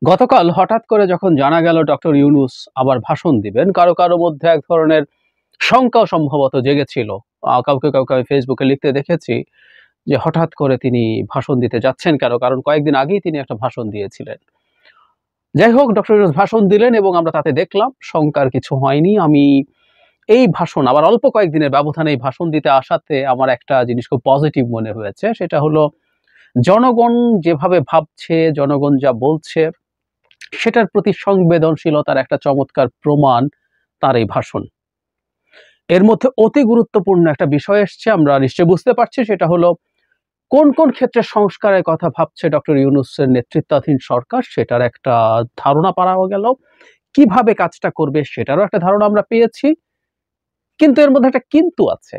গতকাল হঠাৎ করে যখন জানা গেল ডক্টর ইউনূস আবার ভাষণ দিবেন, কারো কারো মধ্যে এক ধরনের শঙ্কাও সম্ভবত জেগেছিল। কাউকে আমি ফেসবুকে লিখতে দেখেছি যে হঠাৎ করে তিনি ভাষণ দিতে যাচ্ছেন কেন? কারণ কয়েকদিন আগেই তিনি একটা ভাষণ দিয়েছিলেন। যাই হোক, ডক্টর ইউনূস ভাষণ দিলেন এবং আমরা তাতে দেখলাম শঙ্কার কিছু হয়নি। আমি এই ভাষণ আবার অল্প কয়েকদিনের ব্যবধানে এই ভাষণ দিতে আসাতে আমার একটা জিনিস খুব পজিটিভ মনে হয়েছে। সেটা হলো জনগণ যেভাবে ভাবছে, জনগণ যা বলছে সেটার প্রতি সংবেদনশীলতার একটা চমৎকার প্রমাণ তার এই ভাষণ। এর মধ্যে অতি গুরুত্বপূর্ণ একটা বিষয় এসছে, আমরা নিশ্চয়ই বুঝতে পারছি, সেটা হলো কোন ক্ষেত্রে সংস্কারের কথা ভাবছে ডক্টর ইউনূসের নেতৃত্বাধীন সরকার, সেটার একটা ধারণা পাওয়া গেল। কিভাবে কাজটা করবে সেটারও একটা ধারণা আমরা পেয়েছি। কিন্তু এর মধ্যে একটা কিন্তু আছে।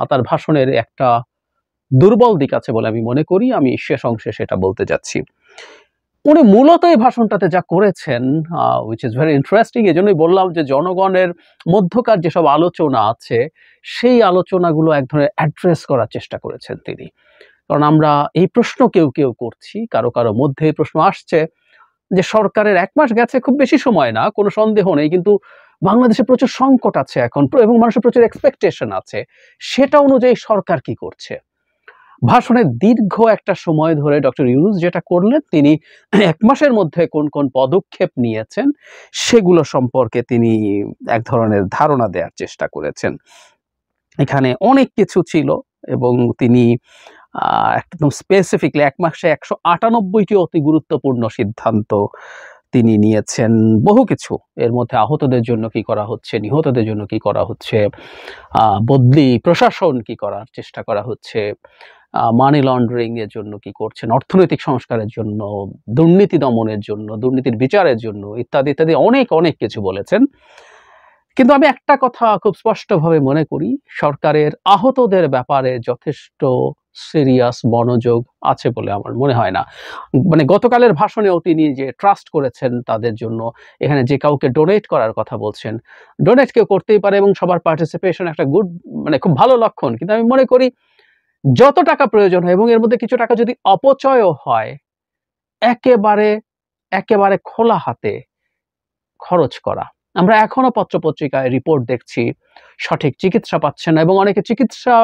তার ভাষণের একটা দুর্বল দিক আছে বলে আমি মনে করি। আমি শেষ অংশে সেটা বলতে যাচ্ছি। উনি মূলত এই ভাষণটাতে যা করেছেন, which is very interesting, এজন্যই বললাম যে জনগণের মধ্যকার যেসব আলোচনা আছে, সেই আলোচনাগুলো এক ধরনের অ্যাড্রেস করার চেষ্টা করেছেন তিনি। কারণ আমরা এই প্রশ্ন কেউ করছি, কারো মধ্যে এই প্রশ্ন আসছে যে সরকারের ১ মাস গেছে, খুব বেশি সময় না, কোনো সন্দেহ নেই। কিন্তু বাংলাদেশে প্রচুর সংকট আছে এখন এবং মানুষের প্রচুর এক্সপেকটেশন আছে। সেটা অনুযায়ী সরকার কি করছে? ভাষণের দীর্ঘ একটা সময় ধরে ডক্টর ইউনূস যেটা করলেন, তিনি ১ মাসের মধ্যে কোন পদক্ষেপ নিয়েছেন সেগুলো সম্পর্কে তিনি এক ধরনের ধারণা দেওয়ার চেষ্টা করেছেন। এখানে অনেক কিছু ছিল এবং তিনি একদম স্পেসিফিকলি ১ মাসে ১৯৮ টি অতি গুরুত্বপূর্ণ সিদ্ধান্ত তিনি নিয়েছেন। বহু কিছু, এর মধ্যে আহতদের জন্য কি করা হচ্ছে, নিহতদের জন্য কি করা হচ্ছে, বদলি প্রশাসন কি করার চেষ্টা করা হচ্ছে, মানি লন্ডারিং এর জন্য কি করছেন, অর্থনৈতিক সংস্কারের জন্য, দুর্নীতি দমনের জন্য, দুর্নীতির বিচারের জন্য, ইত্যাদি অনেক কিছু বলেছেন। কিন্তু আমি একটা কথা খুব স্পষ্টভাবে মনে করি, সরকারের আহতদের ব্যাপারে যথেষ্ট সিরিয়াস মনোযোগ আছে বলে আমার মনে হয় না। মানে গতকালের ভাষণেও তিনি যে ট্রাস্ট করেছেন তাদের জন্য, এখানে যে কাউকে ডোনেট করার কথা বলছেন, ডোনেট কেউ করতেই পারে এবং সবার পার্টিসিপেশন একটা মানে খুব ভালো লক্ষণ। কিন্তু আমি মনে করি যত টাকা প্রয়োজন হয় এবং এর মধ্যে কিছু টাকা যদি অপচয়ও হয়, একেবারে খোলা হাতে খরচ করা। আমরা এখনো পত্রপত্রিকায় রিপোর্ট দেখছি, সঠিক চিকিৎসা পাচ্ছেন না এবং অনেকে চিকিৎসা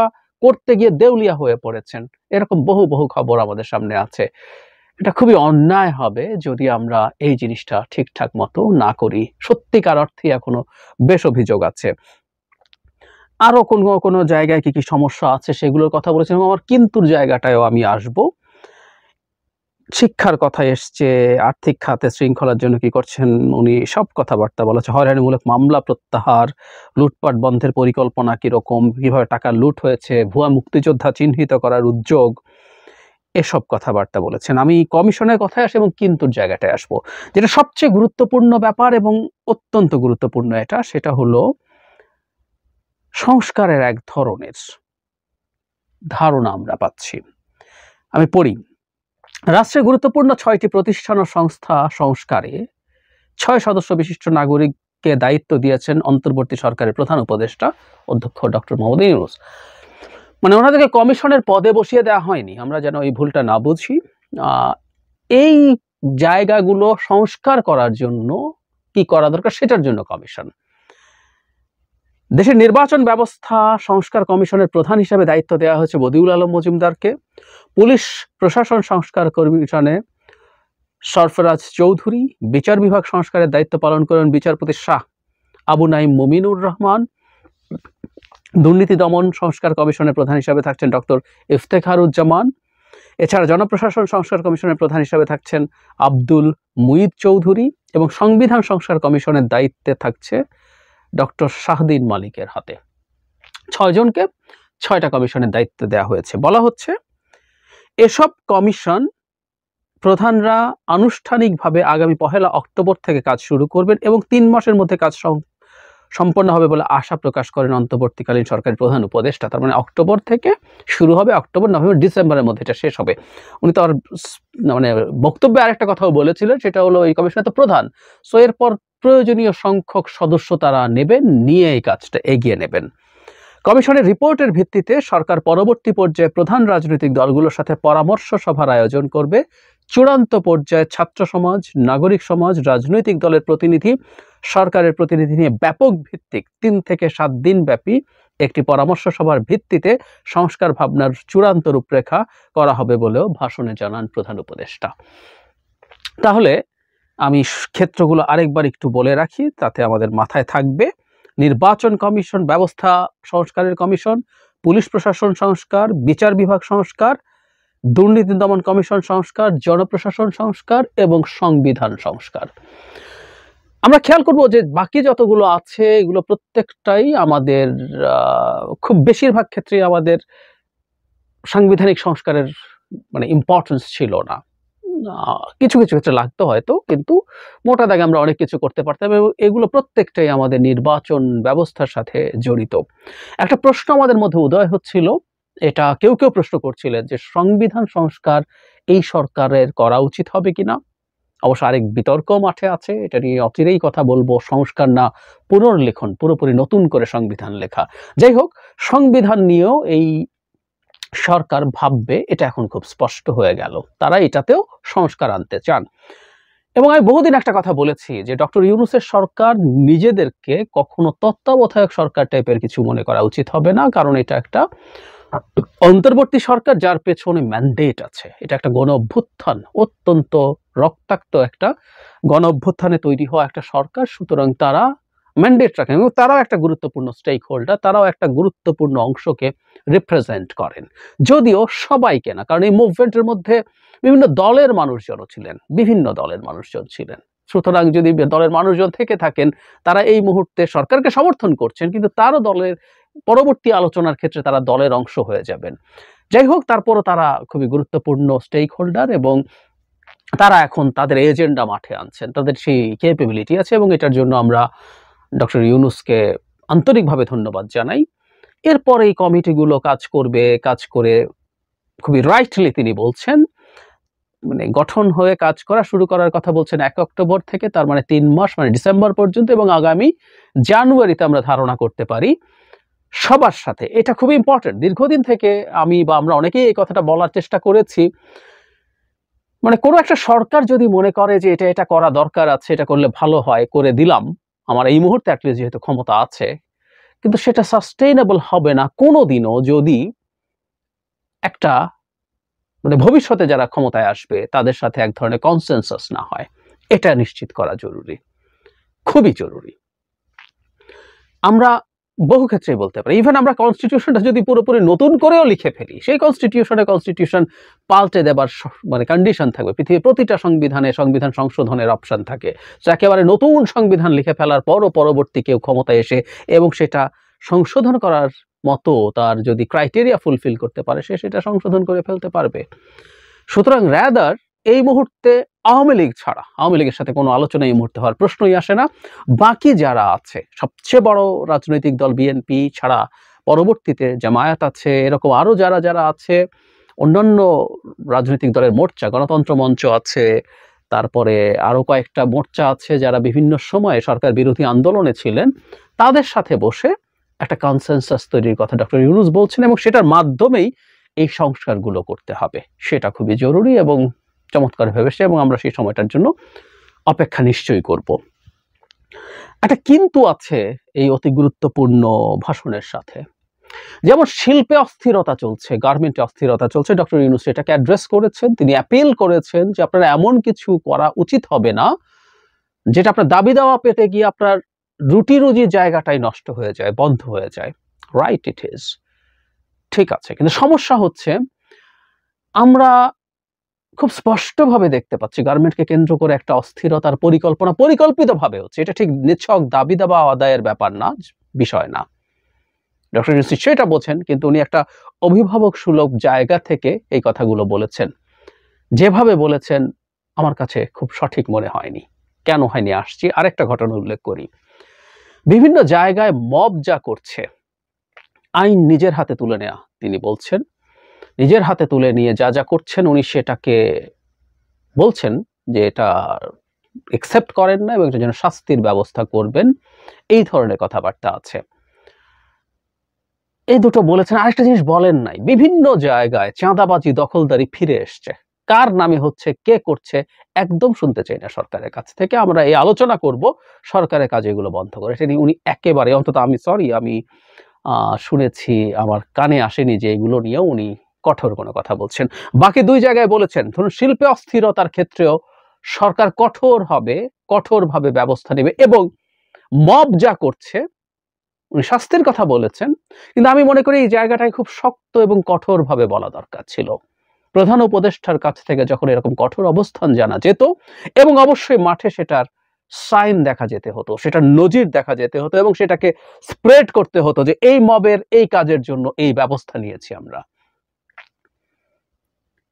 করতে গিয়ে দেউলিয়া হয়ে পড়েছেন। এরকম বহু খবর আমাদের সামনে আছে। এটা খুবই অন্যায় হবে যদি আমরা এই জিনিসটা ঠিকঠাক মতো না করি। সত্যিকার অর্থে এখনো বেশ অভিযোগ আছে। আরো কোনো জায়গায় কি সমস্যা আছে সেগুলোর কথা বলেছেন এবং আমার কিন্তুর জায়গাটায়ও আমি আসবো। শিক্ষার কথা এসছে, আর্থিক খাতে শৃঙ্খলার জন্য কি করছেন উনি, সব কথাবার্তা বলা হচ্ছে। হয়রানিমূলক মামলা প্রত্যাহার, লুটপাট বন্ধের পরিকল্পনা কিরকম, কিভাবে টাকা লুট হয়েছে, ভুয়া মুক্তিযোদ্ধা চিহ্নিত করার উদ্যোগ, এসব কথাবার্তা বলেছেন। আমি কমিশনের কথায় আসি এবং কিন্তুর জায়গাটায় আসবো। যেটা সবচেয়ে গুরুত্বপূর্ণ ব্যাপার এবং অত্যন্ত গুরুত্বপূর্ণ সেটা হলো সংস্কারের এক ধরনের ধারণা আমরা পাচ্ছি। আমি পড়ি, রাষ্ট্রের গুরুত্বপূর্ণ ৬টি প্রতিষ্ঠান ও সংস্থা সংস্কারে ৬ সদস্য বিশিষ্ট নাগরিককে দায়িত্ব দিয়েছেন অন্তর্বর্তী সরকারের প্রধান উপদেষ্টা অধ্যক্ষ ডক্টর মোহাম্মদ ইউনূস। মানে ওনাদেরকে কমিশনের পদে বসিয়ে দেওয়া হয়নি, আমরা যেন এই ভুলটা না বুঝি। এই জায়গাগুলো সংস্কার করার জন্য কি করা দরকার সেটার জন্য কমিশন। দেশের নির্বাচন ব্যবস্থা সংস্কার কমিশনের প্রধান হিসেবে দায়িত্ব দেওয়া হয়েছে বদিউল আলম মজুমদারকে। পুলিশ প্রশাসন সংস্কার কমিশনে সরফরাজ চৌধুরী। বিচার বিভাগ সংস্কারের দায়িত্ব পালন করেন বিচারপতি শাহ আবু নাঈম মুমিনুর রহমান। দুর্নীতি দমন সংস্কার কমিশনের প্রধান হিসেবে থাকছেন ডক্টর ইফতেখারুজ্জামান। এছাড়া জনপ্রশাসন সংস্কার কমিশনের প্রধান হিসেবে থাকছেন আব্দুল মুঈদ চৌধুরী এবং সংবিধান সংস্কার কমিশনের দায়িত্বে থাকছে ডক্টর শাহদিন মালিকের হাতে। ৬ জনকে ৬টা কমিশনের দায়িত্ব দেওয়া হয়েছে। বলা হচ্ছে এসব কমিশন প্রধানরা আনুষ্ঠানিকভাবে আগামী ১ অক্টোবর থেকে কাজ শুরু করবেন এবং ৩ মাসের মধ্যে কাজ সম্পন্ন হবে বলে আশা প্রকাশ করেন অন্তর্বর্তীকালীন সরকারের প্রধান উপদেষ্টা। তার মানে অক্টোবর থেকে শুরু হবে, অক্টোবর, নভেম্বর, ডিসেম্বরের মধ্যে এটা শেষ হবে। উনি তো আর মানে বক্তব্যে আরেকটা কথাও বলেছিলেন, সেটা হলো এই কমিশনের তো প্রধান, সো এরপর প্রয়োজনীয় সংখ্যক সদস্য তারা নেবেন, নিয়ে এই কাজটা এগিয়ে নেবেন। কমিশনের রিপোর্টের ভিত্তিতে সরকার পরবর্তী পর্যায়ে প্রধান রাজনৈতিক দলগুলোর সাথে পরামর্শ সভার আয়োজন করবে চূড়ান্ত পর্যায়ে ছাত্র সমাজ, নাগরিক সমাজ, রাজনৈতিক দলের প্রতিনিধি, সরকারের প্রতিনিধি নিয়ে ব্যাপক ভিত্তিক ৩ থেকে ৭ দিন ব্যাপী একটি পরামর্শ সভার ভিত্তিতে সংস্কার ভাবনার চূড়ান্ত রূপরেখা করা হবে বলেও ভাষণে জানান প্রধান উপদেষ্টা। তাহলে আমি ক্ষেত্রগুলো আরেকবার একটু বলে রাখি, তাতে আমাদের মাথায় থাকবে। নির্বাচন কমিশন ব্যবস্থা সংস্কারের কমিশন, পুলিশ প্রশাসন সংস্কার, বিচার বিভাগ সংস্কার, দুর্নীতি দমন কমিশন সংস্কার, জনপ্রশাসন সংস্কার এবং সংবিধান সংস্কার। আমরা খেয়াল করব যে বাকি যতগুলো আছে এগুলো প্রত্যেকটাই আমাদের খুব বেশিরভাগ ক্ষেত্রে আমাদের সাংবিধানিক সংস্কারের মানে ইম্পর্টেন্স ছিল না। কিছু কিছু ক্ষেত্রে লাগতো হয়তো, কিন্তু মোটা দাগে আমরা অনেক কিছু করতে পারতাম এবং এগুলো প্রত্যেকটাই আমাদের নির্বাচন ব্যবস্থার সাথে জড়িত। একটা প্রশ্ন আমাদের মধ্যে উদয় হচ্ছিল, এটা কেউ কেউ প্রশ্ন করছিলেন যে সংবিধান সংস্কার এই সরকারের করা উচিত হবে কিনা। অবশ্য আরেক বিতর্ক মাঠে আছে, এটা নিয়ে অচিরেই কথা বলবো। সংস্কার না পুনর্লেখন, পুরোপুরি নতুন করে সংবিধান লেখা। যাই হোক, সংবিধান নিয়েও এই সরকার ভাববে, এটা এখন খুব স্পষ্ট হয়ে গেল। তারা এটাতেও সংস্কার আনতে চান। এবং আমি বহুদিন একটা কথা বলেছি যে ডক্টর ইউনূসের সরকার নিজেদেরকে কখনো তত্ত্বাবধায়ক সরকার টাইপের কিছু মনে করা উচিত হবে না, কারণ এটা একটা অন্তর্বর্তী সরকার যার পেছনে ম্যান্ডেট আছে। এটা একটা গণ অভ্যুত্থান, অত্যন্ত রক্তাক্ত একটা গণ অভ্যুত্থানে তৈরি হওয়া একটা সরকার। সুতরাং তারা ম্যান্ডেট রাখেন এবং তারাও একটা গুরুত্বপূর্ণ স্টেক হোল্ডার, তারাও একটা গুরুত্বপূর্ণ অংশকে রিপ্রেজেন্ট করেন, যদিও সবাইকে না। কারণ এই মুভমেন্টের মধ্যে বিভিন্ন দলের মানুষজন ছিলেন, বিভিন্ন দলের মানুষজন ছিলেন। সুতরাং যদি দলের মানুষজন থেকে থাকেন, তারা এই মুহূর্তে সরকারকে সমর্থন করছেন, কিন্তু তারও দলের পরবর্তী আলোচনার ক্ষেত্রে তারা দলের অংশ হয়ে যাবেন। যাই হোক, তারপরও তারা খুবই গুরুত্বপূর্ণ স্টেক হোল্ডার এবং তারা এখন তাদের এজেন্ডা মাঠে আনছেন, তাদের সেই ক্যাপাবিলিটি আছে এবং এটার জন্য আমরা ডক্টর ইউনূসকে আন্তরিকভাবে ধন্যবাদ জানাই। এরপর এই কমিটিগুলো কাজ করবে, কাজ করে খুবই রাইটলি তিনি বলছেন মানে গঠন হয়ে কাজ করা শুরু করার কথা বলছেন 1 অক্টোবর থেকে, তার মানে 3 মাস, মানে ডিসেম্বর পর্যন্ত, এবং আগামী জানুয়ারিতে আমরা ধারণা করতে পারি সবার সাথে। এটা খুবই ইম্পর্টেন্ট। দীর্ঘদিন থেকে আমি বা আমরা অনেকেই এই কথাটা বলার চেষ্টা করেছি, মানে কোনো একটা সরকার যদি মনে করে যে এটা এটা করা দরকার আছে, এটা করলে ভালো হয়, করে দিলাম আমার এই মুহূর্তে অ্যাটলিস্ট যেহেতু ক্ষমতা আছে, কিন্তু সেটা সাস্টেইনেবল হবে না কোনোদিনও যদি একটা মানে ভবিষ্যতে যারা ক্ষমতায় আসবে তাদের সাথে এক ধরনের কনসেনসাস না হয়। এটা নিশ্চিত করা জরুরি, খুবই জরুরি। আমরা বহু ক্ষেত্রেই বলতে পারি, ইভেন আমরা কনস্টিটিউশনটা যদি পুরোপুরি নতুন করেও লিখে ফেলি, সেই কনস্টিটিউশন পাল্টে দেবার মানে কন্ডিশন থাকবে। পৃথিবীর প্রতিটা সংবিধানে সংবিধান সংশোধনের অপশন থাকে। তো একেবারে নতুন সংবিধান লিখে ফেলার পরও পরবর্তী কেউ ক্ষমতায় এসে এবং সেটা সংশোধন করার মতো তার যদি ক্রাইটেরিয়া ফুলফিল করতে পারে, সে সেটা সংশোধন করে ফেলতে পারবে। সুতরাং রাদার এই মুহূর্তে আওয়ামী লীগ ছাড়া, আওয়ামী লীগের সাথে কোনো আলোচনা এই মুহূর্তে হওয়ার প্রশ্নই আসে না। বাকি যারা আছে, সবচেয়ে বড় রাজনৈতিক দল বিএনপি ছাড়া পরবর্তীতে জামায়াত আছে, এরকম আরো যারা যারা আছে, অন্যান্য রাজনৈতিক দলের মোর্চা, গণতন্ত্র মঞ্চ আছে, তারপরে আরো কয়েকটা মোর্চা আছে যারা বিভিন্ন সময়ে সরকার বিরোধী আন্দোলনে ছিলেন, তাদের সাথে বসে একটা কনসেনসাস তৈরির কথা ডক্টর ইউনূস বলছেন এবং সেটার মাধ্যমেই এই সংস্কারগুলো করতে হবে। সেটা খুবই জরুরি এবং চমৎকার ভেবেছে এবং আমরা সেই সময়টার জন্য অপেক্ষা নিশ্চয়ই করব। একটা কিন্তু আছে এই অতি গুরুত্বপূর্ণ ভাষণের সাথে। যেমন শিল্পে অস্থিরতা চলছে, গার্মেন্টে অস্থিরতা চলছে, ডক্টর ইউনূস এটাকে অ্যাড্রেস করেছেন। তিনি অ্যাপিল করেছেন যে আপনারা এমন কিছু করা উচিত হবে না যেটা আপনার দাবি দেওয়া পেতে গিয়ে আপনার রুটি রুজির জায়গাটাই নষ্ট হয়ে যায়, বন্ধ হয়ে যায়। রাইট, ইট ইজ ঠিক আছে, কিন্তু সমস্যা হচ্ছে আমরা খুব স্পষ্টভাবে দেখতে পাচ্ছি গার্মেন্টকে কেন্দ্র করে একটা অস্থিরতার পরিকল্পনা পরিকল্পিতভাবে হচ্ছে। এটা ঠিক নিছক দাবি দেওয়া আদায়ের ব্যাপার না, বিষয় না। ডক্টর ইউনূস সেটা বোঝেন, কিন্তু উনি একটা অভিভাবক সুলভ জায়গা থেকে এই কথাগুলো বলেছেন। যেভাবে বলেছেন আমার কাছে খুব সঠিক মনে হয়নি। কেন হয়নি আসছি, আরেকটা ঘটনা উল্লেখ করি। বিভিন্ন জায়গায় মব যা করছে, আইন নিজের হাতে তুলে নেওয়া, তিনি বলছেন নিজের হাতে তুলে নিয়ে যা যা করছেন উনি সেটাকে বলছেন যে এটা একসেপ্ট করেন না এবং এটার জন্য শাস্তির ব্যবস্থা করবেন, এই ধরনের কথাবার্তা আছে। এই দুটো বলেছেন। আরেকটা জিনিস বলেন নাই, বিভিন্ন জায়গায় চাঁদাবাজি, দখলদারি ফিরে এসছে। কার নামে হচ্ছে, কে করছে, একদম শুনতে চাই না সরকারের কাছ থেকে। আমরা এই আলোচনা করব সরকারের কাজে এগুলো বন্ধ করে। এটা নিয়ে উনি একেবারে, অন্তত আমি শুনেছি, আমার কানে আসেনি যে এগুলো নিয়েও উনি কঠোর কোনো কথা বলছেন। বাকি ২ জায়গায় বলেছেন, ধরুন শিল্পে অস্থিরতার ক্ষেত্রেও সরকার কঠোরভাবে ব্যবস্থা নেবে এবং মব যা করছে, উনি শাস্তির কথা বলেছেন। কিন্তু আমি মনে করি এই জায়গাটায় খুব শক্ত এবং কঠোরভাবে বলা দরকার ছিল। প্রধান উপদেষ্টার কাছ থেকে যখন এরকম কঠোর অবস্থান জানা যেত এবং অবশ্যই মাঠে সেটার সাইন দেখা যেতে হতো, সেটার নজির দেখা যেতে হতো এবং সেটাকে স্প্রেড করতে হতো যে এই মবের এই কাজের জন্য এই ব্যবস্থা নিয়েছি আমরা।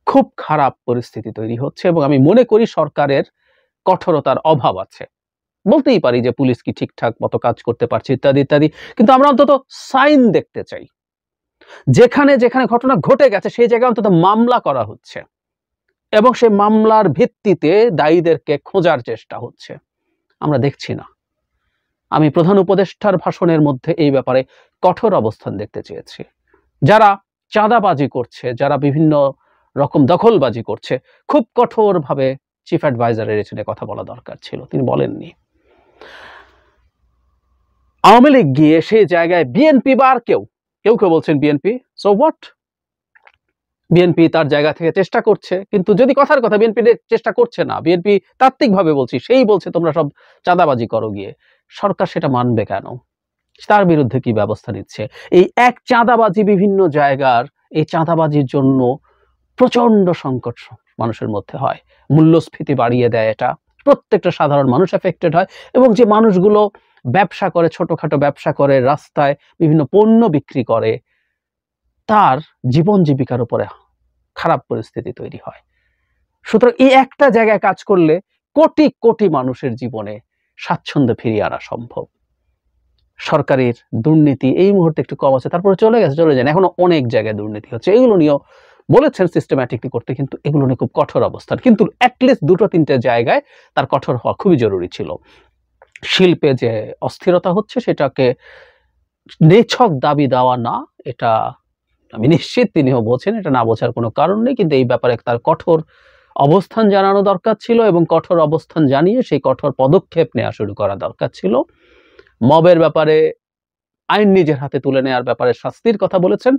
খুব খারাপ পরিস্থিতি তৈরি হচ্ছে এবং আমি মনে করি সরকারের কঠোরতার অভাব আছে। বলতেই পারি যে পুলিশ কি ঠিকঠাক মতো কাজ করতে পারছে ইত্যাদি ইত্যাদি, কিন্তু আমরা অন্তত সাইন দেখতে চাই। যেখানে ঘটনা ঘটে গেছে সেই জায়গায় অন্তত মামলা করা হচ্ছে এবং সেই মামলার ভিত্তিতে দায়ীদেরকে খোঁজার চেষ্টা হচ্ছে। আমরা দেখছি না। আমি প্রধান উপদেষ্টার ভাষণের মধ্যে এই ব্যাপারে কঠোর অবস্থান দেখতে চেয়েছি। যারা চাঁদাবাজি করছে, যারা বিভিন্ন রকম দখলবাজি করছে, খুব কঠোরভাবে চিফ অ্যাডভাইজারের এখানে কথা বলা দরকার ছিল, তিনি বলেননি। আওয়ামী লীগ গিয়ে সেই জায়গায় বিএনপি বা আর কেউ বলছেন বিএনপি, সো হোয়াট? বিএনপি তার জায়গা থেকে চেষ্টা করছে, কিন্তু যদি কথার কথা বিএনপি চেষ্টা করছে না, বিএনপি তাত্ত্বিকভাবে বলছি, সেই বলছে তোমরা সব চাঁদাবাজি করো গিয়ে, সরকার সেটা মানবে কেন? তার বিরুদ্ধে কি ব্যবস্থা নিচ্ছে? এই এক চাঁদাবাজি বিভিন্ন জায়গার, এই চাঁদাবাজির জন্য প্রচন্ড সংকট মানুষের মধ্যে হয়, মূল্যস্ফীতি বাড়িয়ে দেয়, এটা প্রত্যেকটা সাধারণ মানুষ এফেক্টেড হয় এবং যে মানুষগুলো ব্যবসা করে, ছোটখাটো ব্যবসা করে, রাস্তায় বিভিন্ন পণ্য বিক্রি করে, তার জীবন জীবিকার উপরে খারাপ পরিস্থিতি তৈরি হয়। সুতরাং এই একটা জায়গায় কাজ করলে কোটি কোটি মানুষের জীবনে স্বাচ্ছন্দ্য ফিরিয়ে আনা সম্ভব। সরকারের দুর্নীতি এই মুহূর্তে একটু কম আছে, তারপরে চলে যান, এখনো অনেক জায়গায় দুর্নীতি হচ্ছে, এগুলো নিয়েও বলেছেন সিস্টেম্যাটিকলি করতে, কিন্তু এগুলো নিয়ে খুব কঠোর অবস্থান। কিন্তু অ্যাটলিস্ট ২-৩টে জায়গায় তার কঠোর হওয়া খুবই জরুরি ছিল। শিল্পে যে অস্থিরতা হচ্ছে সেটাকে নিছক দাবি দেওয়া না, এটা আমি নিশ্চিত তিনিও বোঝেন, এটা না বোঝার কোনো কারণ নেই, কিন্তু এই ব্যাপারে তার কঠোর অবস্থান জানানো দরকার ছিল এবং কঠোর অবস্থান জানিয়ে সেই কঠোর পদক্ষেপ নেওয়া শুরু করা দরকার ছিল। মবের ব্যাপারে আইন নিজের হাতে তুলে নেওয়ার ব্যাপারে শাস্তির কথা বলেছেন,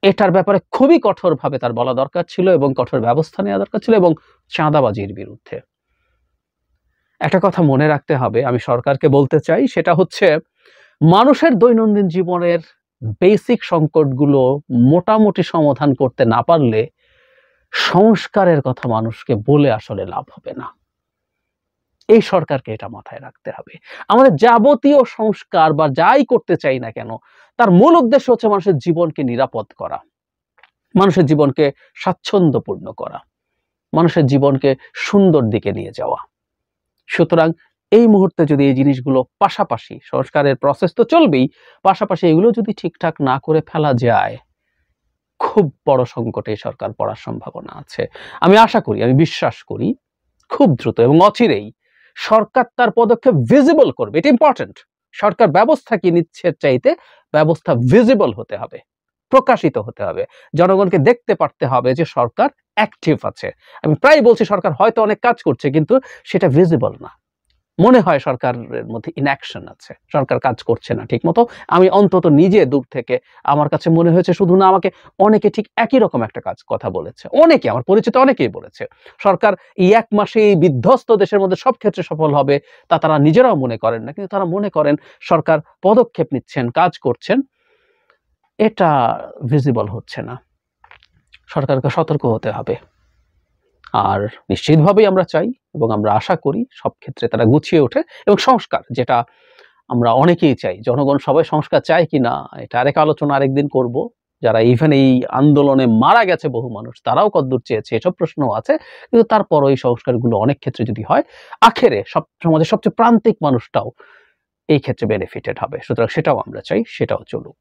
এটার ব্যাপারে খুবই কঠোরভাবে তার বলা দরকার ছিল এবং কঠোর ব্যবস্থা নেওয়া দরকার ছিল। এবং চাঁদাবাজির বিরুদ্ধে একটা কথা মনে রাখতে হবে, আমি সরকারকে বলতে চাই, সেটা হচ্ছে মানুষের দৈনন্দিন জীবনের বেসিক সংকটগুলো মোটামুটি সমাধান করতে না পারলে সংস্কারের কথা মানুষকে বলে আসলে লাভ হবে না। এই সরকারকে এটা মাথায় রাখতে হবে। আমাদের যাবতীয় সংস্কার বা যাই করতে চাই না কেন, তার মূল উদ্দেশ্য হচ্ছে মানুষের জীবনকে নিরাপদ করা, মানুষের জীবনকে স্বাচ্ছন্দ্যপূর্ণ করা, মানুষের জীবনকে সুন্দর দিকে নিয়ে যাওয়া। সুতরাং এই মুহূর্তে যদি এই জিনিসগুলো পাশাপাশি, সংস্কারের প্রসেস তো চলবেই, পাশাপাশি এগুলো যদি ঠিকঠাক না করে ফেলা যায়, খুব বড় সংকটে সরকার পড়ার সম্ভাবনা আছে। আমি আশা করি, আমি বিশ্বাস করি খুব দ্রুত এবং অচিরেই সরকার তার পদক্ষেপ ভিজিবল করবে। এটা ইম্পর্টেন্ট। সরকার ব্যবস্থা কি নিচ্ছে চাইতে ব্যবস্থা ভিজিবল হতে হবে, প্রকাশিত হতে হবে, জনগণকে দেখতে পারতে হবে যে সরকার অ্যাক্টিভ আছে। আমি প্রায় বলছি সরকার হয়তো অনেক কাজ করছে, কিন্তু সেটা ভিজিবল না। মনে হয় সরকারের মধ্যে ইনঅ্যাকশন আছে, সরকার কাজ করছে না ঠিক মতো। আমি অন্তত নিজে দূর থেকে আমার কাছে মনে হয়েছে, শুধু না আমাকে, অনেকে ঠিক একই রকম একটা কথা বলেছে, অনেকে আমার পরিচিত অনেকেই বলেছে সরকার এই ১ মাসে এই বিধ্বস্ত দেশের মধ্যে সব ক্ষেত্রে সফল হবে, তা তারা নিজেরাও মনে করেন না, কিন্তু তারা মনে করেন সরকার পদক্ষেপ নিচ্ছেন, কাজ করছেন, এটা ভিজিবল হচ্ছে না। সরকারকে সতর্ক হতে হবে। আর নিশ্চিতভাবেই আমরা চাই এবং আমরা আশা করি সব ক্ষেত্রে তারা গুছিয়ে ওঠে এবং সংস্কার, যেটা আমরা অনেকেই চাই, জনগণ সবাই সংস্কার চায় কিনা এটা আরেক আলোচনা আরেকদিন করব। যারা ইভেন এই আন্দোলনে মারা গেছে বহু মানুষ, তারাও কতদূর চেয়েছে, এসব প্রশ্নও আছে, কিন্তু তারপরও এই সংস্কারগুলো অনেক ক্ষেত্রে যদি হয়, আখেরে সমাজের সবচেয়ে প্রান্তিক মানুষটাও এই ক্ষেত্রে বেনিফিটেড হবে। সুতরাং সেটাও আমরা চাই, সেটাও চলুক।